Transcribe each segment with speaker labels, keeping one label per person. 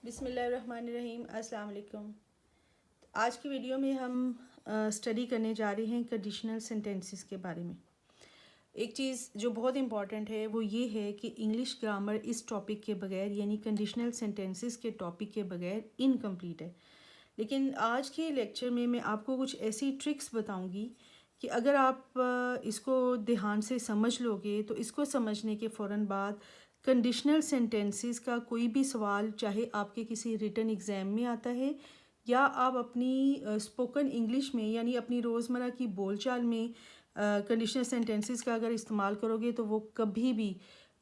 Speaker 1: बिस्मिल्लाहिर्रहमानिर्रहीम। अस्सलाम वालेकुम। आज की वीडियो में हम स्टडी करने जा रहे हैं कंडीशनल सेंटेंसेस के बारे में। एक चीज़ जो बहुत इम्पॉर्टेंट है वो ये है कि इंग्लिश ग्रामर इस टॉपिक के बगैर यानी कंडीशनल सेंटेंसेस के टॉपिक के बगैर इनकम्प्लीट है। लेकिन आज के लेक्चर में मैं आपको कुछ ऐसी ट्रिक्स बताऊंगी कि अगर आप इसको ध्यान से समझ लोगे तो इसको समझने के फ़ौरन बाद कंडीशनल सेंटेंसेस का कोई भी सवाल, चाहे आपके किसी रिटन एग्ज़ाम में आता है या आप अपनी स्पोकन इंग्लिश में यानी अपनी रोज़मर्रा की बोलचाल में कंडीशनल सेंटेंसेस का अगर इस्तेमाल करोगे तो वो कभी भी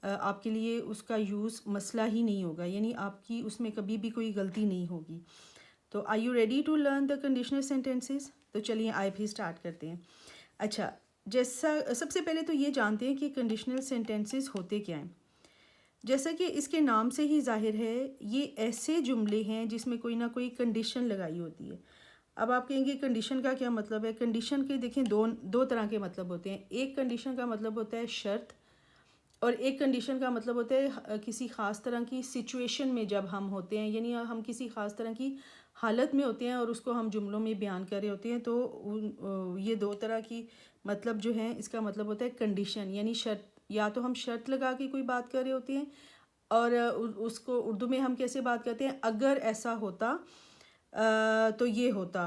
Speaker 1: आपके लिए उसका यूज़ मसला ही नहीं होगा, यानी आपकी उसमें कभी भी कोई गलती नहीं होगी। तो are you ready to learn the conditional sentences? तो चलिए आए भी स्टार्ट करते हैं। अच्छा, जैसा सबसे पहले तो ये जानते हैं कि कंडीशनल सेंटेंसेस होते क्या हैं। जैसा कि इसके नाम से ही जाहिर है, ये ऐसे जुमले हैं जिसमें कोई ना कोई कंडीशन लगाई होती है। अब आप कहेंगे कंडीशन का क्या मतलब है? कंडीशन के देखें दो तरह के मतलब होते हैं। एक कंडीशन का मतलब होता है शर्त, और एक कंडीशन का मतलब होता है किसी ख़ास तरह की सिचुएशन में जब हम होते हैं, यानी हम किसी ख़ास तरह की हालत में होते हैं और उसको हम जुमलों में बयान कर रहे होते हैं। तो ये दो तरह की मतलब जो है, इसका मतलब होता है कंडीशन यानी शर्त। या तो हम शर्त लगा के कोई बात कर रहे होते हैं, और उसको उर्दू में हम कैसे बात करते हैं, अगर ऐसा होता तो ये होता,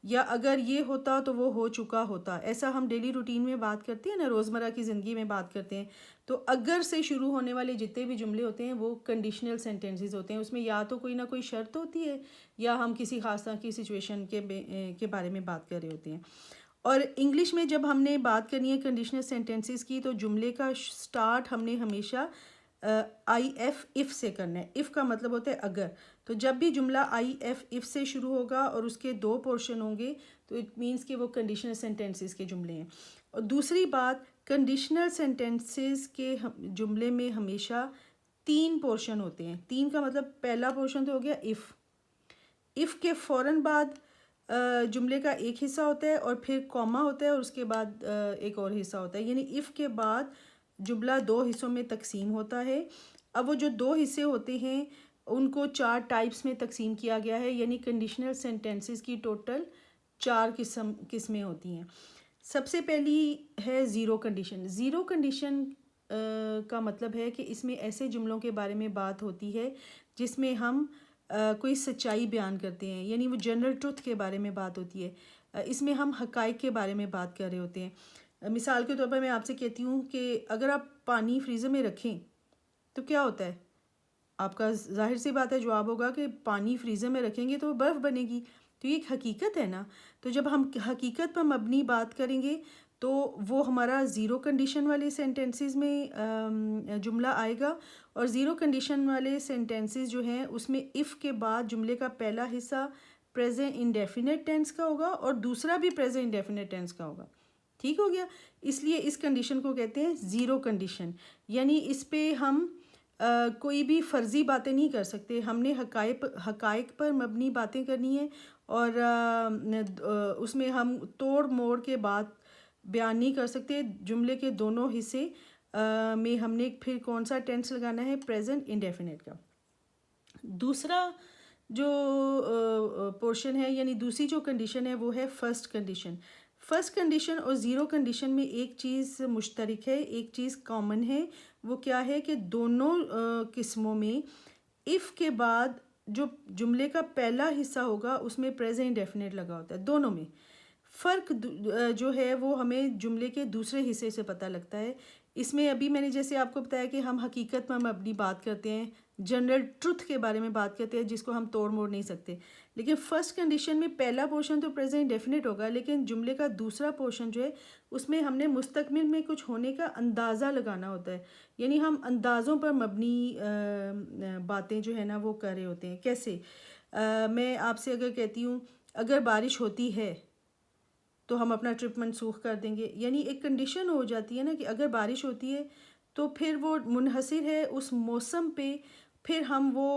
Speaker 1: या अगर ये होता तो वो हो चुका होता। ऐसा हम डेली रूटीन में बात करते हैं ना, रोज़मर्रा की ज़िंदगी में बात करते हैं। तो अगर से शुरू होने वाले जितने भी जुमले होते हैं वो कंडीशनल सेंटेंसेस होते हैं। उसमें या तो कोई ना कोई शर्त होती है या हम किसी खास तरह की सिचुएशन के बारे में बात कर रहे होते हैं। और इंग्लिश में जब हमने बात करनी है कंडीशनल सेंटेंसेस की, तो जुमले का स्टार्ट हमने हमेशा आई एफ इफ़ से करना है। इफ़ का मतलब होता है अगर। तो जब भी जुमला आई एफ इफ़ से शुरू होगा और उसके दो पोर्शन होंगे तो इट मीन्स कि वो कंडीशनल सेंटेंसेस के जुमले हैं। और दूसरी बात, कंडीशनल सेंटेंसेस के जुमले में हमेशा तीन पोर्शन होते हैं। तीन का मतलब पहला पोर्शन तो हो गया इफ़। इफ़ के फ़ौरन बाद जुमले का एक हिस्सा होता है और फिर कॉमा होता है और उसके बाद एक और हिस्सा होता है। यानी इफ़ के बाद जुमला दो हिस्सों में तकसीम होता है। अब वो जो दो हिस्से होते हैं उनको चार टाइप्स में तकसीम किया गया है, यानी कंडीशनल सेंटेंसेस की टोटल चार किस्में होती हैं। सबसे पहली है ज़ीरो कंडीशन। ज़ीरो कंडीशन का मतलब है कि इसमें ऐसे जुमलों के बारे में बात होती है जिसमें हम कोई सच्चाई बयान करते हैं, यानी वो जनरल ट्रुथ के बारे में बात होती है। इसमें हम हकाइक के बारे में बात कर रहे होते हैं। मिसाल के तौर पर मैं आपसे कहती हूँ कि अगर आप पानी फ्रीज़र में रखें तो क्या होता है? आपका ज़ाहिर सी बात है जवाब होगा कि पानी फ्रीज़र में रखेंगे तो बर्फ़ बनेगी। तो ये एक हकीकत है ना। तो जब हम हकीकत पर मबनी बात करेंगे तो वो हमारा ज़ीरो कंडीशन वाले सेंटेंसेस में जुमला आएगा। और ज़ीरो कंडीशन वाले सेंटेंसेस जो हैं उसमें इफ़ के बाद जुमले का पहला हिस्सा प्रेजेंट इंडेफिनिट टेंस का होगा और दूसरा भी प्रेजेंट इंडेफिनिट टेंस का होगा। ठीक हो गया। इसलिए इस कंडीशन को कहते हैं ज़ीरो कंडीशन। यानी इस पे हम कोई भी फ़र्ज़ी बातें नहीं कर सकते। हमने हकाइक पर मबनी बातें करनी है और उसमें हम तोड़ मोड़ के बात बयान नहीं कर सकते। जुमले के दोनों हिस्से में हमने फिर कौन सा टेंस लगाना है? प्रेजेंट इंडेफिनिट का। दूसरा जो पोर्शन है यानी दूसरी जो कंडीशन है वो है फ़र्स्ट कंडीशन। फ़र्स्ट कंडीशन और ज़ीरो कंडीशन में एक चीज़ मुश्तरक है, एक चीज़ कॉमन है। वो क्या है कि दोनों किस्मों में इफ़ के बाद जो जुमले का पहला हिस्सा होगा उसमें प्रेजेंट इंडेफिनिट लगा होता है। दोनों में फ़र्क जो है वो हमें जुमले के दूसरे हिस्से से पता लगता है। इसमें अभी मैंने जैसे आपको बताया कि हम हकीकत में हम अपनी बात करते हैं, जनरल ट्रुथ के बारे में बात करते हैं जिसको हम तोड़ मोड़ नहीं सकते। लेकिन फ़र्स्ट कंडीशन में पहला पोर्शन तो प्रेजेंट इंडेफिनिट होगा, लेकिन जुमले का दूसरा पोर्शन जो है उसमें हमने मुस्तकबिल में कुछ होने का अंदाज़ा लगाना होता है। यानी हम अंदाज़ों पर मबनी बातें जो है ना वो कर रहे होते हैं। कैसे? मैं आपसे अगर कहती हूँ अगर बारिश होती है तो हम अपना ट्रिप मनसूख कर देंगे, यानी एक कंडीशन हो जाती है ना कि अगर बारिश होती है तो फिर वो मुनहसिर है उस मौसम पे। फिर हम वो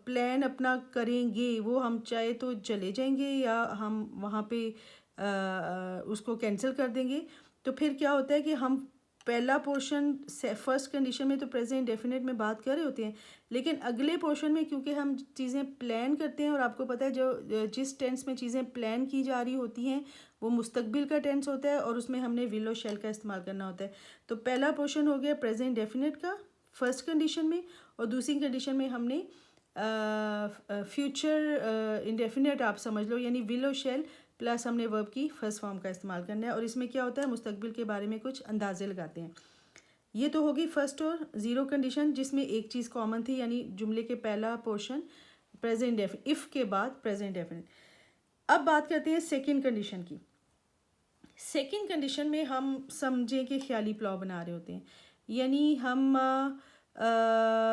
Speaker 1: प्लान अपना करेंगे, वो हम चाहे तो चले जाएंगे या हम वहाँ पे उसको कैंसिल कर देंगे। तो फिर क्या होता है कि हम पहला पोर्शन फर्स्ट कंडीशन में तो प्रेजेंट डेफिनेट में बात कर रहे होते हैं, लेकिन अगले पोर्शन में क्योंकि हम चीज़ें प्लान करते हैं और आपको पता है जो जिस टेंस में चीज़ें प्लान की जा रही होती हैं वो मुस्तकबिल का टेंस होता है और उसमें हमने विल और शैल का इस्तेमाल करना होता है। तो पहला पोर्शन हो गया प्रेजेंट डेफिनेट का फर्स्ट कंडीशन में, और दूसरी कंडीशन में हमने फ्यूचर इंडेफिनेट आप समझ लो, यानी विल और शैल प्लस हमने वर्ब की फर्स्ट फॉर्म का इस्तेमाल करना है। और इसमें क्या होता है, मुस्तकबिल के बारे में कुछ अंदाजे लगाते हैं। ये तो होगी फर्स्ट और ज़ीरो कंडीशन, जिसमें एक चीज़ कॉमन थी, यानी जुमले के पहला पोर्शन प्रेजेंट डेफिनेट, इफ़ के बाद प्रेजेंट डेफिनेट। अब बात करते हैं सेकंड कंडीशन की। सेकंड कंडीशन में हम समझें कि ख्याली पुलाव बना रहे होते हैं, यानी हम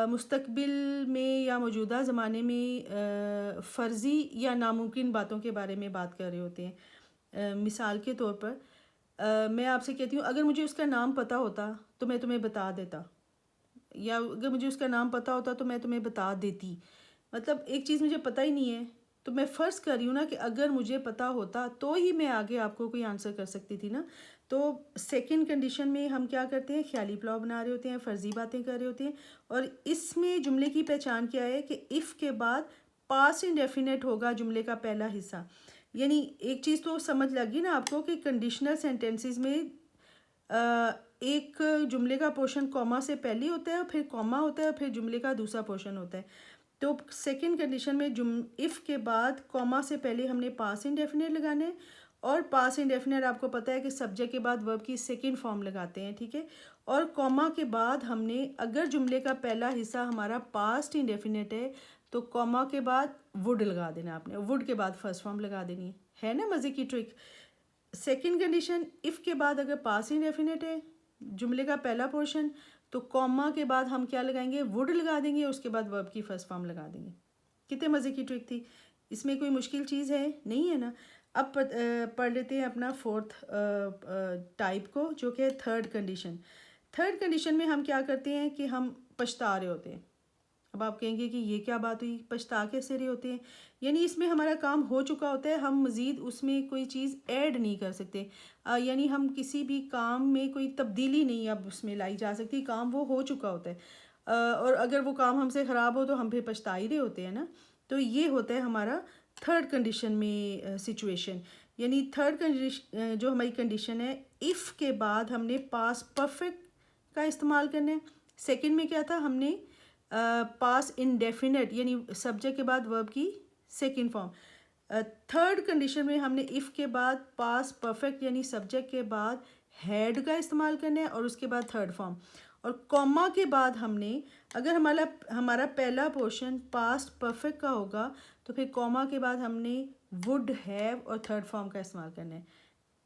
Speaker 1: मुस्तकबिल में या मौजूदा ज़माने में फ़र्ज़ी या नामुमकिन बातों के बारे में बात कर रहे होते हैं। मिसाल के तौर पर मैं आपसे कहती हूँ अगर मुझे उसका नाम पता होता तो मैं तुम्हें बता देता, या अगर मुझे उसका नाम पता होता तो मैं तुम्हें बता देती। मतलब एक चीज़ मुझे पता ही नहीं है तो मैं फ़र्ज़ कर रही हूँ ना कि अगर मुझे पता होता तो ही मैं आगे आपको कोई आंसर कर सकती थी ना। तो सेकंड कंडीशन में हम क्या करते हैं, ख्याली पुलाव बना रहे होते हैं, फ़र्ज़ी बातें कर रहे होते हैं। और इसमें जुमले की पहचान क्या है कि इफ़ के बाद पास्ट इंडेफिनेट होगा जुमले का पहला हिस्सा। यानी एक चीज़ तो समझ लगी ना आपको कि कंडीशनल सेंटेंसेस में एक जुमले का पोर्शन कॉमा से पहले होता है, फिर कॉमा होता है, फिर जुमले का दूसरा पोर्शन होता है। तो सेकंड कंडीशन में इफ़ के बाद कॉमा से पहले हमने पास्ट इंडेफिनेट लगाना है, और पास्ट इंडेफिनेट आपको पता है कि सब्जेक्ट के बाद वर्ब की सेकंड फॉर्म लगाते हैं, ठीक है। और कॉमा के बाद हमने अगर जुमले का पहला हिस्सा हमारा पास्ट इंडेफिनेट है तो कॉमा के बाद वुड लगा देना, आपने वुड के बाद फर्स्ट फॉर्म लगा देनी है ना, मज़े की ट्रिक। सेकंड कंडीशन, इफ़ के बाद अगर पास्ट इंडेफिनेट है जुमले का पहला पोर्शन तो कॉमा के बाद हम क्या लगाएंगे, वुड लगा देंगे, उसके बाद वर्ब की फर्स्ट फॉर्म लगा देंगे। कितने मज़े की ट्रिक थी, इसमें कोई मुश्किल चीज़ है नहीं है ना। अब पढ़ लेते हैं अपना फोर्थ टाइप को, जो कि है थर्ड कंडीशन। थर्ड कंडीशन में हम क्या करते हैं कि हम पछता रहे होते हैं। अब आप कहेंगे कि ये क्या बात हुई, पछता कैसे रहे होते हैं, यानी इसमें हमारा काम हो चुका होता है, हम मज़ीद उसमें कोई चीज़ ऐड नहीं कर सकते। यानी हम किसी भी काम में कोई तब्दीली नहीं अब उसमें लाई जा सकती, काम वो हो चुका होता है। और अगर वो काम हमसे ख़राब हो तो हम फिर पछता ही रहे होते हैं ना। तो ये होता है हमारा थर्ड कंडीशन में सिचुएशन। यानी थर्ड कंडीशन जो हमारी कंडीशन है, इफ़ के बाद हमने पास्ट परफेक्ट का इस्तेमाल करना है। सेकंड में क्या था, हमने पास्ट इंडेफिनेट यानी सब्जेक्ट के बाद वर्ब की सेकंड फॉर्म। थर्ड कंडीशन में हमने इफ़ के बाद पास्ट परफेक्ट यानी सब्जेक्ट के बाद हैड का इस्तेमाल करना है और उसके बाद थर्ड फॉर्म। और कॉमा के बाद हमने अगर हमारा पहला पोर्शन पास्ट परफेक्ट का होगा तो फिर कॉमा के बाद हमने वुड हैव और थर्ड फॉर्म का इस्तेमाल करना है।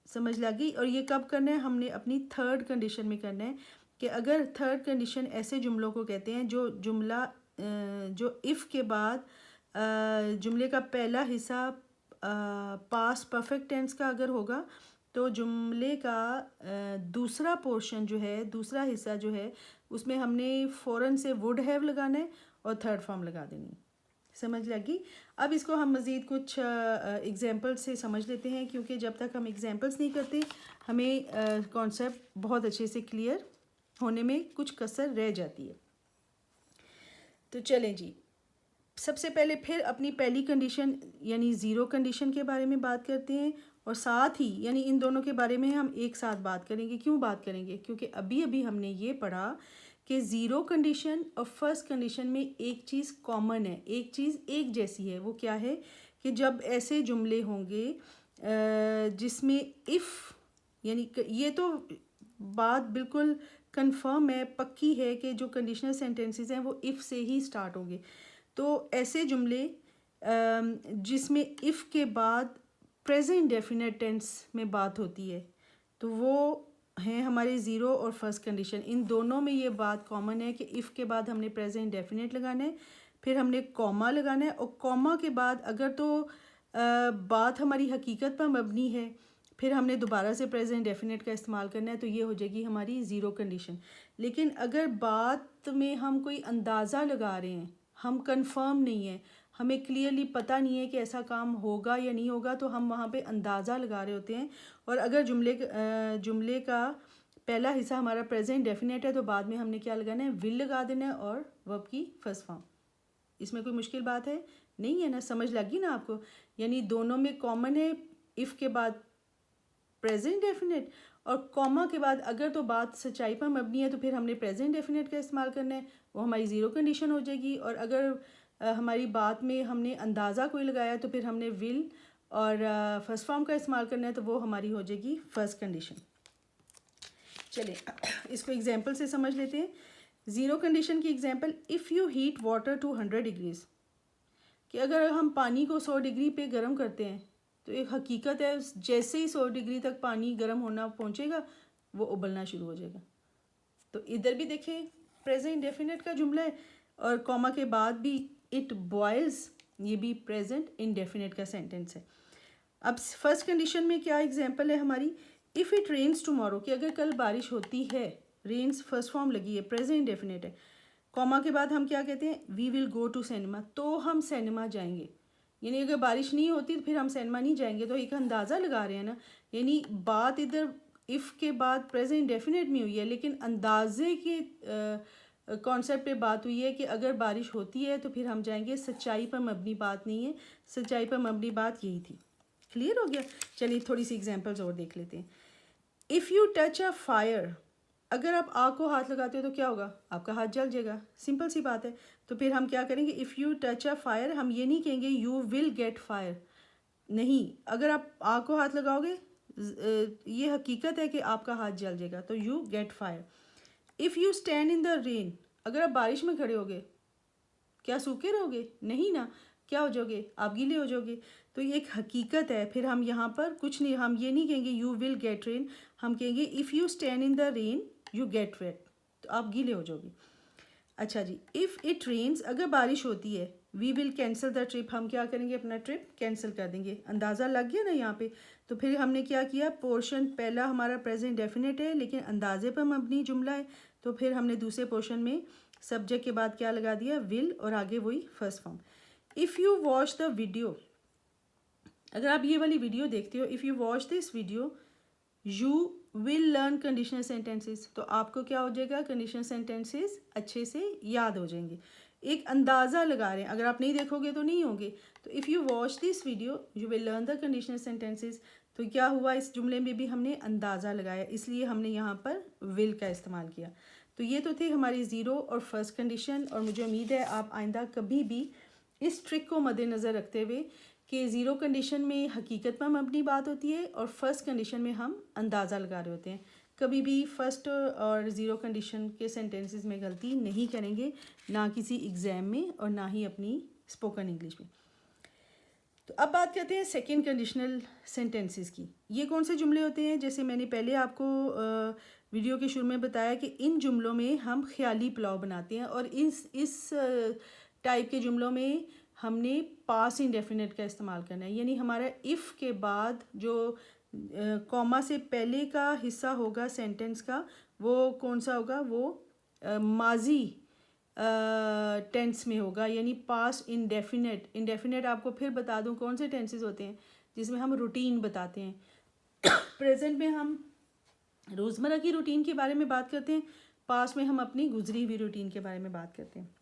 Speaker 1: समझ लगी। और ये कब करना है, हमने अपनी थर्ड कंडीशन में करना है कि अगर थर्ड कंडीशन ऐसे जुमलों को कहते हैं जो जुमला जो इफ़ के बाद जुमले का पहला हिस्सा पास्ट परफेक्ट टेंस का अगर होगा तो जुमले का दूसरा पोर्शन जो है, दूसरा हिस्सा जो है, उसमें हमने फ़ौरन से वुड हैव लगाना है और थर्ड फॉर्म लगा देनी है। समझ लगी। अब इसको हम मज़ीद कुछ एग्जांपल से समझ लेते हैं, क्योंकि जब तक हम एग्जांपल्स नहीं करते हमें कॉन्सेप्ट बहुत अच्छे से क्लियर होने में कुछ कसर रह जाती है। तो चलें जी, सबसे पहले फिर अपनी पहली कंडीशन यानी ज़ीरो कंडीशन के बारे में बात करते हैं, और साथ ही यानी इन दोनों के बारे में हम एक साथ बात करेंगे। क्यों बात करेंगे, क्योंकि अभी अभी हमने ये पढ़ा कि ज़ीरो कंडीशन और फर्स्ट कंडीशन में एक चीज़ कॉमन है, एक चीज़ एक जैसी है। वो क्या है कि जब ऐसे जुमले होंगे जिसमें इफ़ यानी ये तो बात बिल्कुल कंफर्म है, पक्की है कि जो कंडीशनल सेंटेंसेस हैं वो इफ़ से ही स्टार्ट होंगे। तो ऐसे जुमले जिसमें इफ़ के बाद प्रेजेंट डेफिनेट टेंस में बात होती है तो वो हैं हमारे ज़ीरो और फर्स्ट कंडीशन। इन दोनों में ये बात कॉमन है कि इफ़ के बाद हमने प्रेजेंट डेफिनेट लगाना है, फिर हमने कॉमा लगाना है, और कॉमा के बाद अगर तो बात हमारी हकीकत पर मबनी है फिर हमने दोबारा से प्रेजेंट डेफिनेट का इस्तेमाल करना है, तो ये हो जाएगी हमारी ज़ीरो कंडीशन। लेकिन अगर बात में हम कोई अंदाज़ा लगा रहे हैं, हम कंफर्म नहीं है, हमें क्लियरली पता नहीं है कि ऐसा काम होगा या नहीं होगा, तो हम वहाँ पे अंदाज़ा लगा रहे होते हैं। और अगर जुमले का पहला हिस्सा हमारा प्रेजेंट डेफिनेट है, तो बाद में हमने क्या लगाना है, विल लगा देना है और वर्ब की फर्स्ट फॉर्म। इसमें कोई मुश्किल बात है नहीं है ना, समझ लगी ना आपको। यानी दोनों में कॉमन है, इफ़ के बाद प्रेजेंट डेफिनेट और कॉमा के बाद अगर तो बात सच्चाई पर मबनी है तो फिर हमने प्रेजेंट डेफिनेट का इस्तेमाल करना है, वो हमारी ज़ीरो कंडीशन हो जाएगी। और अगर हमारी बात में हमने अंदाज़ा कोई लगाया तो फिर हमने विल और फर्स्ट फॉर्म का इस्तेमाल करना है, तो वो हमारी हो जाएगी फर्स्ट कंडीशन। चलिए इसको एग्जांपल से समझ लेते हैं। ज़ीरो कंडीशन की example, if you heat water to 100 degrees, कि अगर हम पानी को 100 डिग्री पे गर्म करते हैं तो एक हकीकत है, जैसे ही 100 डिग्री तक पानी गर्म होना पहुंचेगा वो उबलना शुरू हो जाएगा। तो इधर भी देखें प्रेजेंट डेफिनेट का जुमला है और कॉमा के बाद भी इट बॉयल्स, ये भी प्रेजेंट इंडेफिनेट का सेंटेंस है। अब फर्स्ट कंडीशन में क्या एग्जांपल है हमारी, इफ़ इट रेन्स टुमारो, कि अगर कल बारिश होती है, रेन्स फर्स्ट फॉर्म लगी है, प्रेजेंट इंडेफिनेट है, कॉमा के बाद हम क्या कहते हैं, we will go to cinema, तो हम सिनेमा जाएंगे। यानी अगर बारिश नहीं होती तो फिर हम सिनेमा नहीं जाएंगे, तो एक अंदाज़ा लगा रहे हैं ना। यानी बात इधर इफ़ के बाद प्रेजेंट डेफिनेट में हुई है, लेकिन अंदाजे के कॉन्सेप्ट पे बात हुई है कि अगर बारिश होती है तो फिर हम जाएंगे। सच्चाई पर मबनी बात नहीं है, सच्चाई पर मबनी बात यही थी। क्लियर हो गया। चलिए थोड़ी सी एग्जांपल्स और देख लेते हैं। If you touch a fire, अगर आप आग को हाथ लगाते हो तो क्या होगा, आपका हाथ जल जाएगा, सिंपल सी बात है। तो फिर हम क्या करेंगे, if you touch a fire, हम ये नहीं कहेंगे यू विल गेट फायर, नहीं, अगर आप आग को हाथ लगाओगे ये हकीकत है कि आपका हाथ जल जाएगा, तो you get fire. If you stand in the rain, अगर आप बारिश में खड़े होगे क्या सूखे रहोगे, नहीं ना, क्या हो जाओगे, आप गीले हो जाओगे। तो ये एक हकीकत है। फिर हम यहाँ पर कुछ नहीं, हम ये नहीं कहेंगे यू विल गेट रेन, हम कहेंगे if you stand in the rain you get wet, तो आप गीले हो जाओगे। अच्छा जी, इफ़ इट रेन्स, अगर बारिश होती है, we will cancel the trip, हम क्या करेंगे, अपना ट्रिप कैंसिल कर देंगे। अंदाज़ा लग गया ना यहाँ पे। तो फिर हमने क्या किया, पोर्शन पहला हमारा प्रेजेंट डेफिनेट है लेकिन अंदाजे पर मबनी जुमला है, तो फिर हमने दूसरे पोर्शन में सब्जेक्ट के बाद क्या लगा दिया, विल, और आगे वही first form. If you watch the video, अगर आप ये वाली वीडियो देखते हो, if you watch this video you will learn conditional sentences, तो आपको क्या हो जाएगा, कंडीशनल सेंटेंसेस अच्छे से याद हो जाएंगे। एक अंदाज़ा लगा रहे हैं, अगर आप नहीं देखोगे तो नहीं होंगे। तो if you watch this video you will learn the conditional sentences, तो क्या हुआ, इस जुमले में भी हमने अंदाज़ा लगाया, इसलिए हमने यहाँ पर विल का इस्तेमाल किया। तो ये तो थे हमारी ज़ीरो और फर्स्ट कंडीशन, और मुझे उम्मीद है आप आइंदा कभी भी इस ट्रिक को मद्देनज़र रखते हुए कि ज़ीरो कंडीशन में हकीकत पर मबनी बात होती है और फर्स्ट कंडीशन में हम अंदाज़ा लगा रहे होते हैं, कभी भी फर्स्ट और ज़ीरो कंडीशन के सेंटेंसेस में गलती नहीं करेंगे, ना किसी एग्ज़ाम में और ना ही अपनी स्पोकन इंग्लिश में। तो अब बात करते हैं सेकंड कंडीशनल सेंटेंसेस की। ये कौन से जुमले होते हैं, जैसे मैंने पहले आपको वीडियो के शुरू में बताया कि इन जुमलों में हम ख्याली पुलाव बनाते हैं, और इस टाइप के जुमलों में हमने पास इंडेफिनेट का इस्तेमाल करना है। यानी हमारा इफ़ के बाद जो कॉमा से पहले का हिस्सा होगा सेंटेंस का, वो कौन सा होगा, वो माजी टेंस में होगा, यानी पास इंडेफिनेट। इंडेफिनेट आपको फिर बता दूं कौन से टेंसेस होते हैं जिसमें हम रूटीन बताते हैं। प्रेजेंट में हम रोज़मर्रा की रूटीन के बारे में बात करते हैं, पास्ट में हम अपनी गुजरी हुई रूटीन के बारे में बात करते हैं।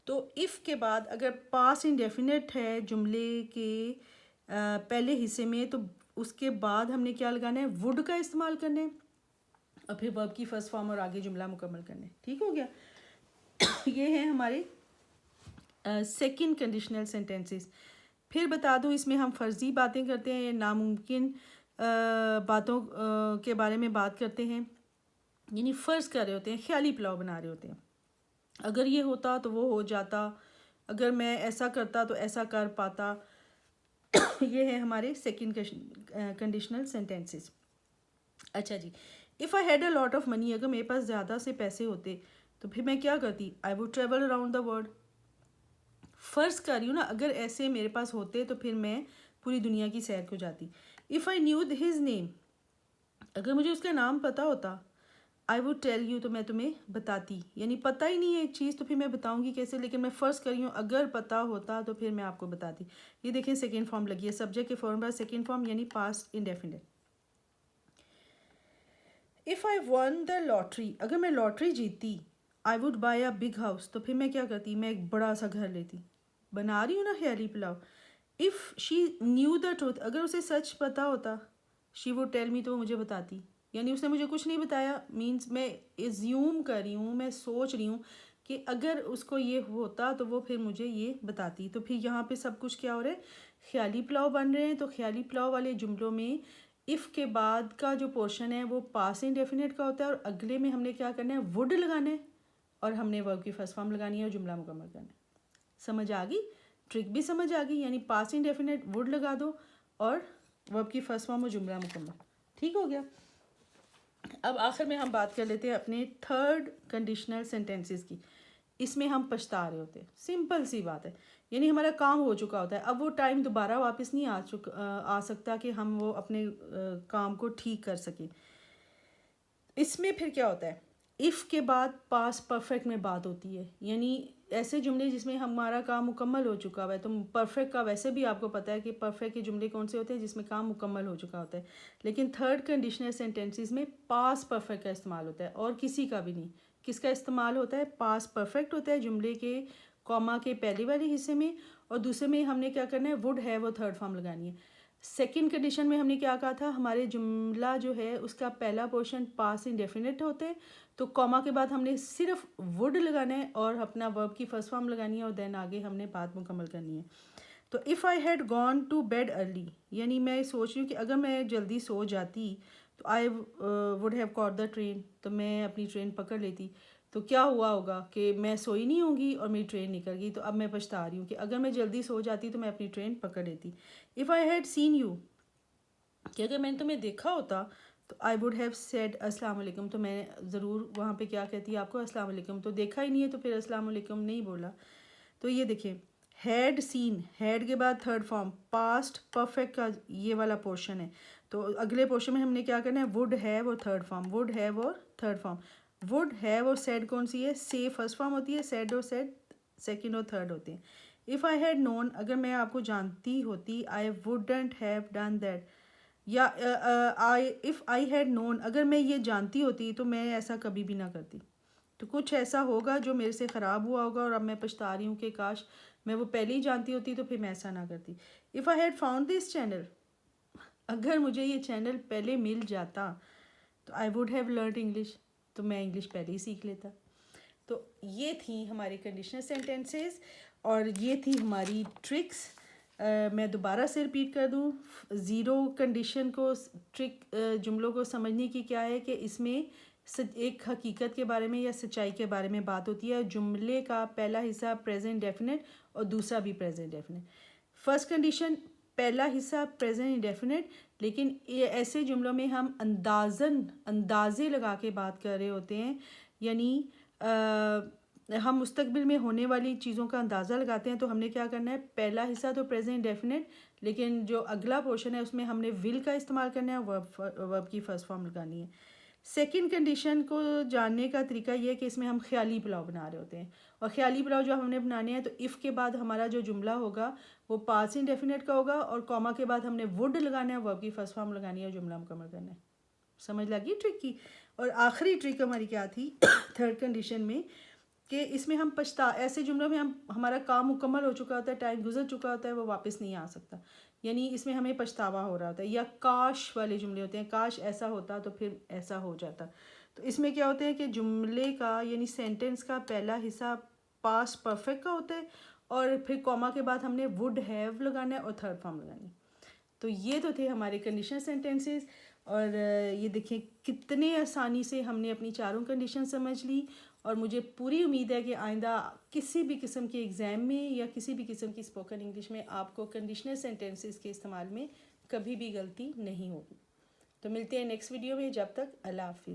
Speaker 1: तो इफ़ के बाद अगर पास इंडेफिनेट है जुमले के पहले हिस्से में, तो उसके बाद हमने क्या लगाना है, वुड का इस्तेमाल करना है, और फिर वर्ब की फर्स्ट फॉर्म और आगे जुमला मुकम्मल करना है। ठीक हो गया। ये हैं हमारे सेकंड कंडीशनल सेंटेंसेस। फिर बता दूं, इसमें हम फ़र्ज़ी बातें करते हैं, नामुमकिन बातों के बारे में बात करते हैं, यानी फ़र्ज़ कर रहे होते हैं, ख्याली पुलाव बना रहे होते हैं। अगर ये होता तो वो हो जाता, अगर मैं ऐसा करता तो ऐसा कर पाता। ये है हमारे सेकंड कंडीशनल सेंटेंसेस। अच्छा जी, if I had a lot of money, अगर मेरे पास ज़्यादा से पैसे होते तो फिर मैं क्या करती, I would travel around the world. फ़र्ज़ कर रही हूँ ना, अगर ऐसे मेरे पास होते तो फिर मैं पूरी दुनिया की सैर को जाती। If I knew his name, अगर मुझे उसका नाम पता होता, आई वुड टेल यू, तो मैं तुम्हें बताती। यानी पता ही नहीं है एक चीज़ तो फिर मैं बताऊंगी कैसे, लेकिन मैं फ़र्ज़ कर रही हूँ अगर पता होता तो फिर मैं आपको बताती। ये देखें सेकेंड फॉर्म लगी है, सब्जेक्ट के फॉर्म पर सेकेंड फॉर्म यानी past indefinite. If I one the lottery, अगर मैं लॉटरी जीतती, I would buy a big house, तो फिर मैं क्या करती, मैं एक बड़ा सा घर लेती। बना रही हूँ ना ख्याली पुलाव। If she knew the truth, अगर उसे सच पता होता, शी वुड टेल मी, तो वो मुझे बताती। यानी उसने मुझे कुछ नहीं बताया, मीन्स मैं एज्यूम कर रही हूँ, मैं सोच रही हूँ कि अगर उसको ये होता तो वो फिर मुझे ये बताती। तो फिर यहाँ पे सब कुछ क्या हो रहा है, ख्याली पुलाव बन रहे हैं। तो ख्याली पुलाव वाले जुमलों में इफ़ के बाद का जो पोर्शन है वो पास्ट इंडेफिनिट का होता है, और अगले में हमने क्या करना है, वुड लगाना है, और हमने वर्ब की फर्स्ट फॉर्म लगानी है और जुमला मुकम्मल करना है। समझ आ गई, ट्रिक भी समझ आ गई। यानी पास्ट इंडेफिनिट वुड लगा दो और वर्ब की फर्स्ट फॉर्म और जुमला मुकम्मल। ठीक हो गया। अब आखिर में हम बात कर लेते हैं अपने थर्ड कंडीशनल सेंटेंसेस की। इसमें हम पछता रहे होते हैं, सिंपल सी बात है। यानी हमारा काम हो चुका होता है, अब वो टाइम दोबारा वापस नहीं आ सकता कि हम वो अपने काम को ठीक कर सकें। इसमें फिर क्या होता है, इफ़ के बाद पास परफेक्ट में बात होती है। यानी ऐसे जुमले जिसमें हमारा काम मुकम्मल हो चुका हुआ है। तो परफेक्ट का वैसे भी आपको पता है कि परफेक्ट के जुमले कौन से होते हैं, जिसमें काम मुकम्मल हो चुका होता है। लेकिन थर्ड कंडीशनल सेंटेंसेस में पास परफेक्ट का इस्तेमाल होता है, और किसी का भी नहीं। किसका इस्तेमाल होता है, पास परफेक्ट होता है जुमले के कॉमा के पहले वाले हिस्से में, और दूसरे में हमने क्या करना है, वुड है वो थर्ड फॉर्म लगानी है। सेकंड कंडीशन में हमने क्या कहा था, हमारे जुमला जो है उसका पहला पोर्शन पास इंडेफिनिट होते हैं, तो कॉमा के बाद हमने सिर्फ वुड लगाना है और अपना वर्ब की फर्स्ट फॉर्म लगानी है, और देन आगे हमने बात मुकम्मल करनी है। तो if I had gone to bed early, यानी मैं सोच रही हूँ कि अगर मैं जल्दी सो जाती तो I would have caught the train, तो मैं अपनी ट्रेन पकड़ लेती। तो क्या हुआ होगा कि मैं सोई नहीं होंगी और मेरी ट्रेन निकल गई। तो अब मैं पछता रही हूँ कि अगर मैं जल्दी सो जाती तो मैं अपनी ट्रेन पकड़ लेती। If I had seen you, कि अगर मैंने तुम्हें देखा होता तो आई वुड हैव सेड अस्सलाम वालेकुम, तो मैं ज़रूर वहाँ पे क्या कहती है आपको, अस्सलाम वालेकुम। तो देखा ही नहीं है तो फिर अस्सलाम वालेकुम नहीं बोला। तो ये देखिए, हैड सीन, हैड के बाद थर्ड फॉर्म पास्ट परफेक्ट का ये वाला पोर्शन है। तो अगले पोर्शन में हमने क्या करना है, वुड हैव और थर्ड फॉर्म, वुड हैव और थर्ड फॉर्म। वुड हैव और सेड कौन सी है, से फर्स्ट फॉर्म होती है, सेड और सेड सेकंड और थर्ड होते हैं। इफ़ आई हैड नोन, अगर मैं आपको जानती होती, I wouldn't have done that. या I if I had known, अगर मैं ये जानती होती तो मैं ऐसा कभी भी ना करती। तो कुछ ऐसा होगा जो मेरे से ख़राब हुआ होगा और अब मैं पछता रही हूँ कि काश मैं वो पहले ही जानती होती तो फिर मैं ऐसा ना करती। If I had found this channel, अगर मुझे ये चैनल पहले मिल जाता तो I would have learn English, तो मैं इंग्लिश पहले ही सीख लेता। तो ये थी हमारी कंडीशनल सेंटेंसेस और ये थी हमारी ट्रिक्स। मैं दोबारा से रिपीट कर दूँ, ज़ीरो कंडीशन को ट्रिक जुमलों को समझने की क्या है कि इसमें एक हकीकत के बारे में या सच्चाई के बारे में बात होती है। जुमले का पहला हिस्सा प्रेजेंट डेफिनेट और दूसरा भी प्रेजेंट डेफिनेट। फर्स्ट कंडीशन पहला हिस्सा प्रेजेंट इंडेफिनिट, लेकिन ये ऐसे जुमलों में हम अंदाजे लगा के बात कर रहे होते हैं। यानी हम मुस्तकबिल में होने वाली चीज़ों का अंदाज़ा लगाते हैं। तो हमने क्या करना है, पहला हिस्सा तो प्रेजेंट डेफिनेट, लेकिन जो अगला पोर्शन है उसमें हमने विल का इस्तेमाल करना है, वर्ब की फर्स्ट फॉर्म लगानी है। सेकंड कंडीशन को जानने का तरीका ये है कि इसमें हम ख्याली पुलाव बना रहे होते हैं, और ख्याली पुलाव जो हमने बनाने हैं तो इफ़ के बाद हमारा जो जुमला होगा वो पास्ट इंडेफिनिट का होगा, और कॉमा के बाद हमने वुड लगाना है, वर्ब की फर्स्ट फॉर्म लगानी है और जुमला मुकम्मल करना है। समझ लगी ट्रिक की। और आखिरी ट्रिक हमारी क्या थी थर्ड कंडीशन में, कि इसमें हम पछता, ऐसे जुमलों में हम हमारा काम मुकम्मल हो चुका होता है, टाइम गुजर चुका होता है, वो वापस नहीं आ सकता। यानी इसमें हमें पछतावा हो रहा होता है, या काश वाले जुमले होते हैं, काश ऐसा होता तो फिर ऐसा हो जाता। तो इसमें क्या होता है कि जुमले का यानी सेंटेंस का पहला हिस्सा पास्ट परफेक्ट का होता है, और फिर कॉमा के बाद हमने वुड हैव लगाना है और थर्ड फॉर्म लगानी है। तो ये तो थे हमारे कंडीशनल सेंटेंसेस। और ये देखें कितने आसानी से हमने अपनी चारों कंडीशन समझ ली, और मुझे पूरी उम्मीद है कि आइंदा किसी भी किस्म के एग्ज़ाम में या किसी भी किस्म की स्पोकन इंग्लिश में आपको कंडीशनल सेंटेंसेस के इस्तेमाल में कभी भी गलती नहीं होगी। तो मिलते हैं नेक्स्ट वीडियो में, जब तक अल्लाह हाफिज़।